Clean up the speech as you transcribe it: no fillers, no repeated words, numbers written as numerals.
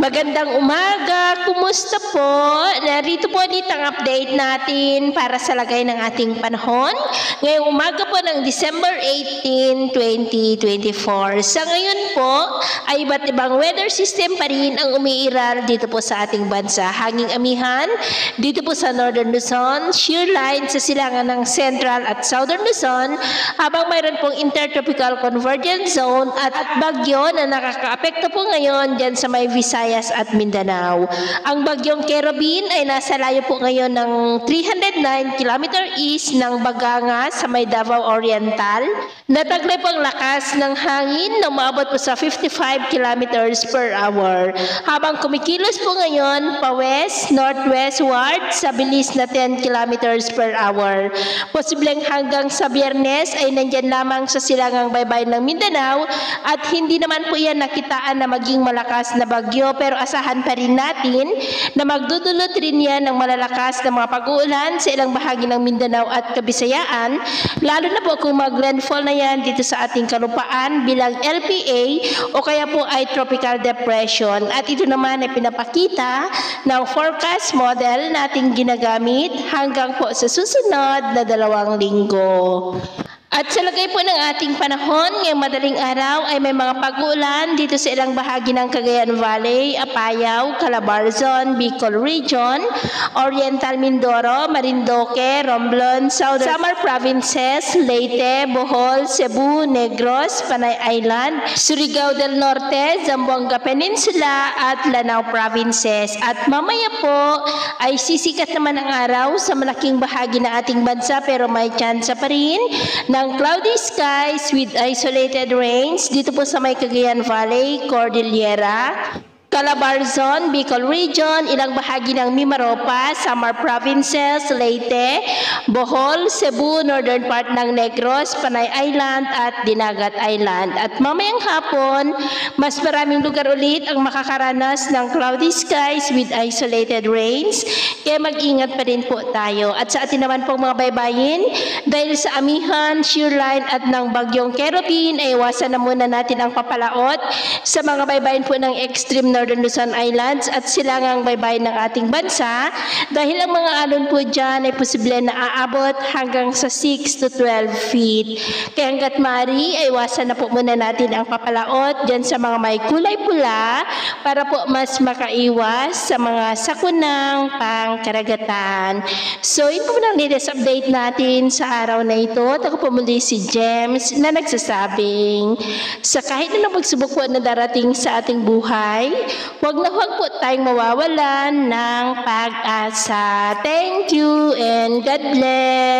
Magandang umaga, kumusta po? Narito po ulit ang update natin para sa lagay ng ating panahon. Ngayong umaga po ng December 18, 2024. Sa ngayon po ay iba't ibang weather system pa rin ang umiiral dito po sa ating bansa. Hanging amihan dito po sa Northern Luzon, shear line sa silangan ng Central at Southern Luzon, habang mayroon pong intertropical convergence zone at bagyo na nakakaapekto po ngayon dyan sa may Visayas at Mindanao. Ang bagyong Kerubin ay nasa layo po ngayon ng 309 km east ng Baganga sa may Davao Oriental. Nataglay po ang lakas ng hangin na umaabot po sa 55 km per hour. Habang kumikilos po ngayon pa west, northwestward sa bilis na 10 km per hour. Posibleng hanggang sa Biyernes ay nandyan lamang sa silangang baybayin ng Mindanao at hindi naman po yan nakitaan na maging malakas na bagyo, pero asahan pa rin natin na magdudulot rin yan ng malalakas na mga pag-uulan sa ilang bahagi ng Mindanao at Kabisayaan, lalo na po kung mag-landfall na yan dito sa ating kalupaan bilang LPA o kaya po ay tropical depression. At ito naman ay pinapakita ng forecast model nating ginagamit hanggang po sa susunod na 2 linggo. At sa lagay po ng ating panahon, ngayong madaling araw ay may mga pag-uulan dito sa ilang bahagi ng Cagayan Valley, Apayao, Calabarzon, Bicol Region, Oriental Mindoro, Marinduque, Romblon, Southern Samar Provinces, Leyte, Bohol, Cebu, Negros, Panay Island, Surigao del Norte, Zamboanga Peninsula at Lanao Provinces. At mamaya po ay sisikat naman ang araw sa malaking bahagi ng ating bansa, pero may tsansa pa rin ng cloudy skies with isolated rains dito po sa may Cagayan Valley, Cordillera, Calabarzon, Bicol Region, ilang bahagi ng Mimaropa, Samar Provinces, Leyte, Bohol, Cebu, northern part ng Negros, Panay Island at Dinagat Island. At mamayang hapon, mas maraming lugar ulit ang makakaranas ng cloudy skies with isolated rains, kaya mag-ingat pa rin po tayo. At sa atin naman pong mga baybayin, dahil sa amihan, shear line at ng bagyong Kerubin, ay iwasan na muna natin ang papalaot sa mga baybayin po ng extreme Northern Luzon Islands at silangang baybayin ng ating bansa, dahil ang mga alon po dyan ay posible na aabot hanggang sa 6 to 12 feet. Kaya hanggat maaari ay iwasan na po muna natin ang papalaot dyan sa mga may kulay pula para po mas makaiwas sa mga sakunang pangkaragatan. So yun po ang latest update natin sa araw na ito. Ako po muli si James na nagsasabing sa kahit na pagsubok po na darating sa ating buhay, huwag na huwag po tayong mawawalan ng pag-asa. Thank you and God bless.